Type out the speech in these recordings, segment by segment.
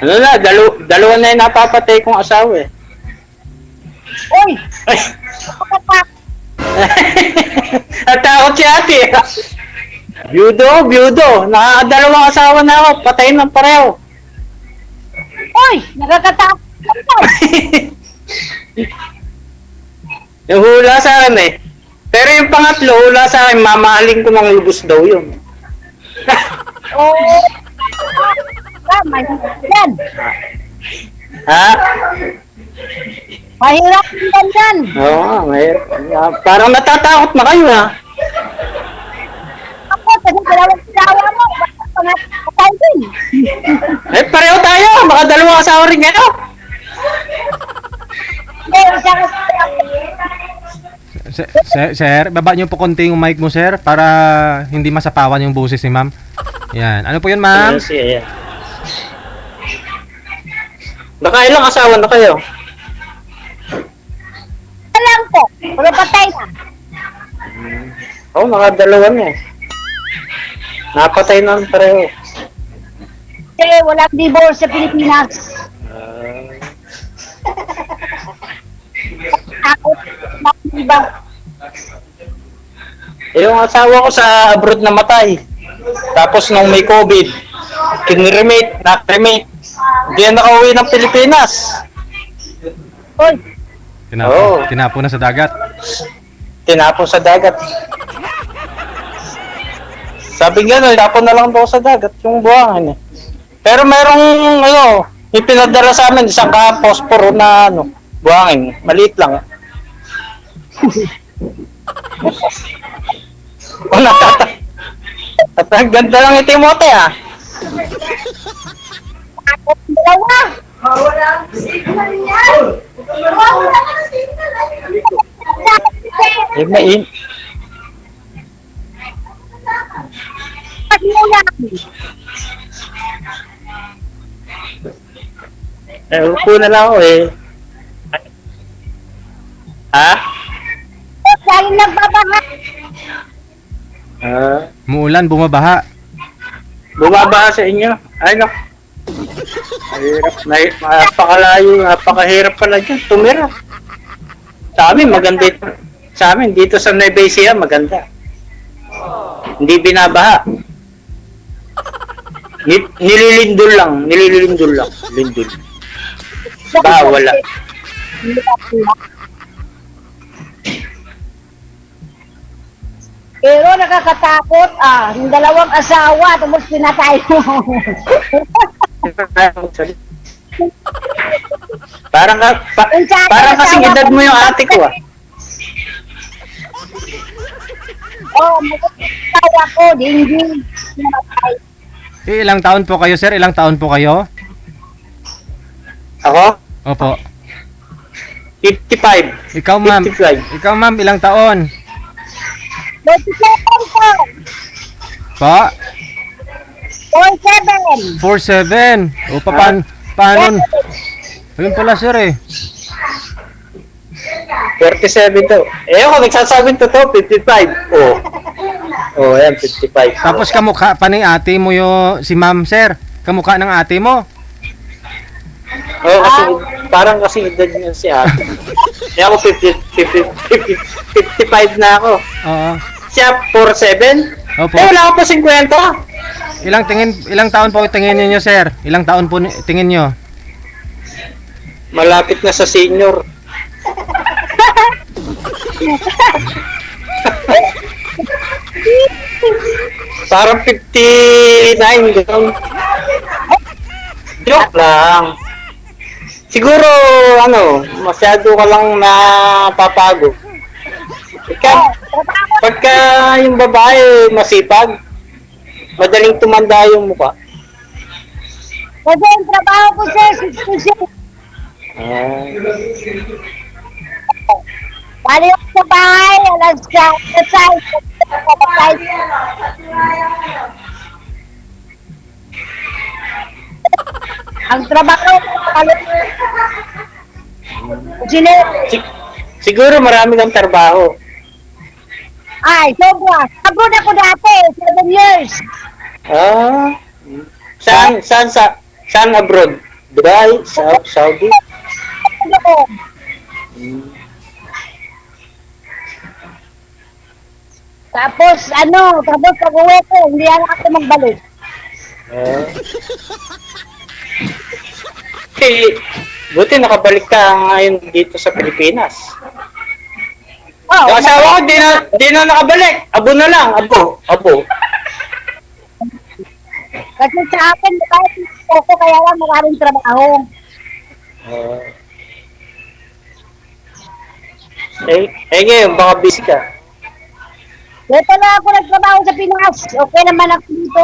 Ano na, dalawa na yung napapatay kong asawa eh. Uy! Ay, Kapag at takot si ate. Byudo. Nakakadalawang asawa na ako, patay ng pareho. uy! Nakakatakot ka. Yung hula sa akin eh. Pero yung pangatlo, hula sa akin, mamahalin ko ng lubos daw yun. Oo. Tama yan. Ha? Mahirap yan yan. Oo nga, parang natatakot na kayo ha. Ako, kasi dalawang asawa mo. Patay din. Eh, pareho tayo, baka dalawang asawa rin kayo. Isang Sir, baba niyo po konti yung mic mo, sir, para hindi masapawan yung boses ni ma'am. Yan. Ano po yun, ma'am? Yes, yeah. Nakailang asawa na kayo? lang po. Pero patay na. Oo, nakadalawa na eh. Napatay na pareho. Kasi walang divorce sa Pilipinas. Takot. Iba. Yung asawa ko sa abroad na matay. Tapos nung may COVID, na-cremate. Hindi na nakauwi ng Pilipinas. Uy. Tinapo na sa dagat. Tinapon sa dagat. Sabi nga, tinapon na lang daw sa dagat yung buwangan eh. Pero merong, may pinadala sa amin, isang ka-posporo na, buhangin. Maliit lang. O, At ang ganda lang yung Timote ah. Takot dalawa. Eh, may upo na lang ako eh. Ha? Dahil nagbabaha. Muulan, bumabaha. Bumaba sa inyo. Ay, no. Napakahirap pala dyan. Tumira. Sa amin, maganda ito. Sa amin, dito sa Nueva Ecija, maganda. Hindi binabaha. Nililindol lang. Lindol. Wala. Pero nakakatakot yung dalawang asawa tapos pinatay mo. Parang kasing edad mo yung ate ko ah. Magkakatawa ko, hindi pinatay. Ilang taon po kayo, sir? Ilang taon po kayo? Ako? Opo. 55. Ikaw, ma'am. 55. Ikaw, ma'am, ilang taon? 47 po. Po? 47. 47. O, paano? Ayun pala, sir eh. 47 to. Eh ako, nagsasabing totoo, 55. Oh, ayan, 55. Tapos kamukha pa ni ate mo si ma'am, sir. Kamukha ng ate mo. Oo, kasi parang kasi edad niya si ate. Eh ako, 55 na ako. Oo. Siya, 47? Opo. Eh, wala ako pa 50. Ilang taon po tingin niyo, sir? Ilang taon po tingin niyo? Malapit na sa senior. Parang 59, gano'n. Joke lang. Siguro, masyado ka lang napapagod. Pagka yung babae masipag, madaling tumanda yung mukha. Kasi ang trabaho ko sir, 6 Bali ako sa bahay, alas sa ang trabaho Siguro marami kang trabaho. ay, sobra. Abroad ako dati, 7 years. Saan abroad? Dubai, Saudi. Doon. Hmm. Tapos pag-uwi ko, hindi na ako magbalik. Ah. Buti nakabalik ka ngayon dito sa Pilipinas. Oh, Yung asawa ko, di na nakabalik. Abo na lang, abo. kasi sa akin, kahit ako kaya lang maraming trabaho. Ah. Ngayon, baka busy ka. Dito na ako nagtrabaho sa Pinas. Okay naman ako dito.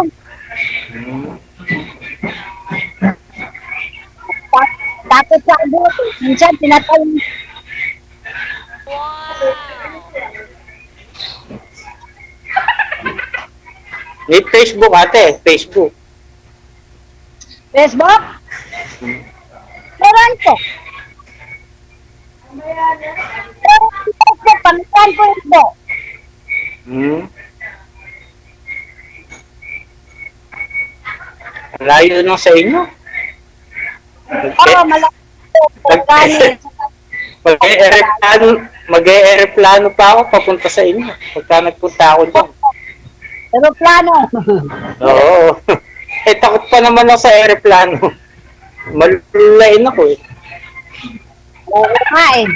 Tapos sa ano, minsan tinatawag. May Facebook ate, Facebook. Facebook? Meron ko. Pamitan ko ito. Hmm. Layo nang sa inyo. Oo, malaki. Mag-e-aeroplano pa ako papunta sa inyo. Pagka nagpunta ako dyan. Aeroplano. Oo. Takot pa naman ako sa aeroplano. Malulain ako eh. Oo nga eh.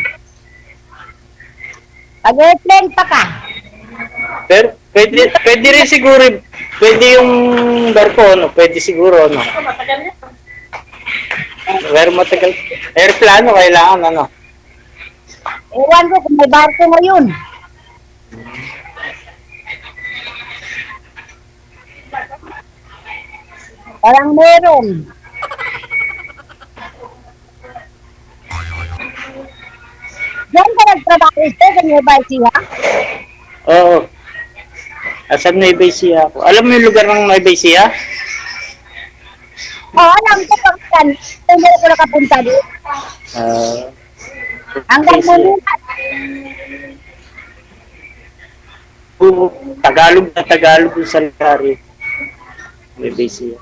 Pag-airplane pa ka. Pero pwede rin siguro, pwede yung barko, no? Pwede siguro, no? Pero matagal. Aeroplano kailangan, ano? Ewan ko kung may barko ngayon. Parang meron. Diyan ka nagtrabaho ito sa Nueva Ecija? Oo. Asan Nueva Ecija ako? Alam mo yung lugar ng Nueva Ecija? Oo, alam ko pang yan. Hindi ko nakapunta doon. Hanggang muli. Tagalog na Tagalog yung salari. Nueva Ecija.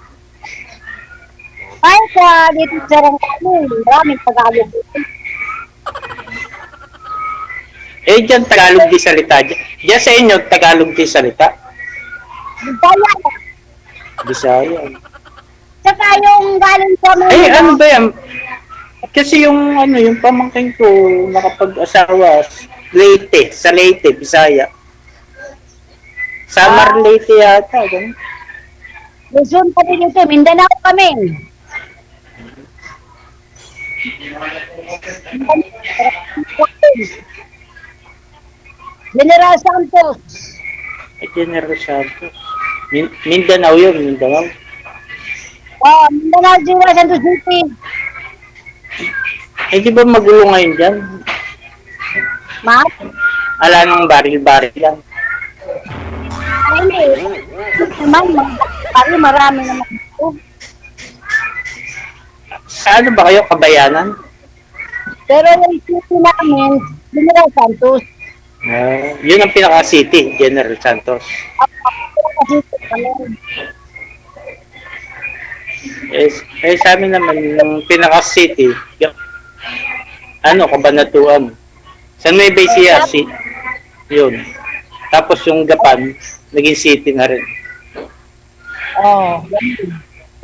Ay, sa dito sa Rangkano, maraming Tagalog dito. Dyan Tagalog di salita. Diyan sa inyo, Tagalog di salita. Bisaya. Bisaya. Saka yung galing sa mga... Ano ba yan? Kasi yung yung pamangkin ko nakapag-asawa sa Leyte, Bisaya. Samar Leyte yata, ganun. Luzon pa din ito, Mindanao kami. General Santos. General Santos. Mindanao yun, Mindanao. Oh, Mindanao, General Santos City. Di ba magulo ngayon dyan? Ma? Ala nang baril-baril lang. Ay, hindi. Naman, marami naman ito. Ano ba kayo, kabayanan? Pero yung city namin, General Santos. Yun ang pinaka-city, General Santos. Kasi kami. Sa amin naman, yung pinaka-city, Cabanatuan. Sa Nueva Ecija, yun. Tapos yung Gapan, naging city na rin. Oh.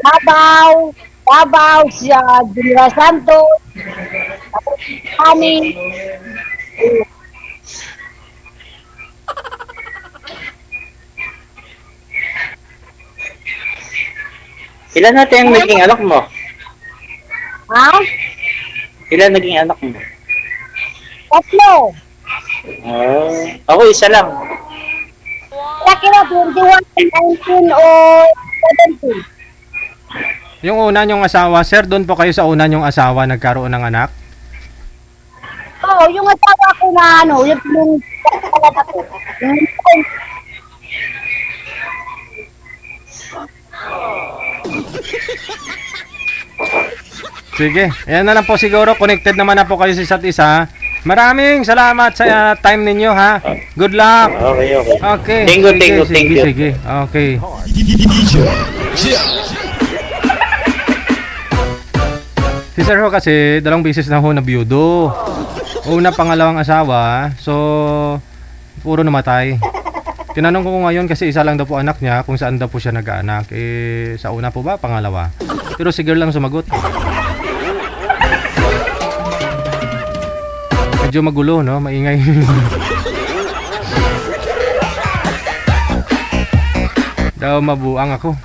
Davao, siya, General Santos. Tapos kami. Ilan natin yung naging anak mo? Ha? Ilan naging anak mo? Tatlo. Ako isa lang. Laki na 21, 19 o 17. Yung una niyong asawa, sir, doon po kayo sa una niyong asawa nagkaroon ng anak? Oo, yung asawa ko na yung talaga ko. Sige, ayan na lang po siguro. Connected naman na po kayo sa isa't isa. Maraming salamat sa time ninyo ha. Good luck. Okay. Okay. Thank you. Sige. Okay. Si Sir ho kasi, 2 beses na ho na biyudo. Una, pangalawang asawa, so, puro namatay. Tinanong ko ngayon kasi isa lang daw po anak niya, kung saan daw po siya nag-aanak. Eh, sa una po ba, pangalawa? Pero si girl lang sumagot. Medyo magulo, no? Maingay. Daw mabuang ako.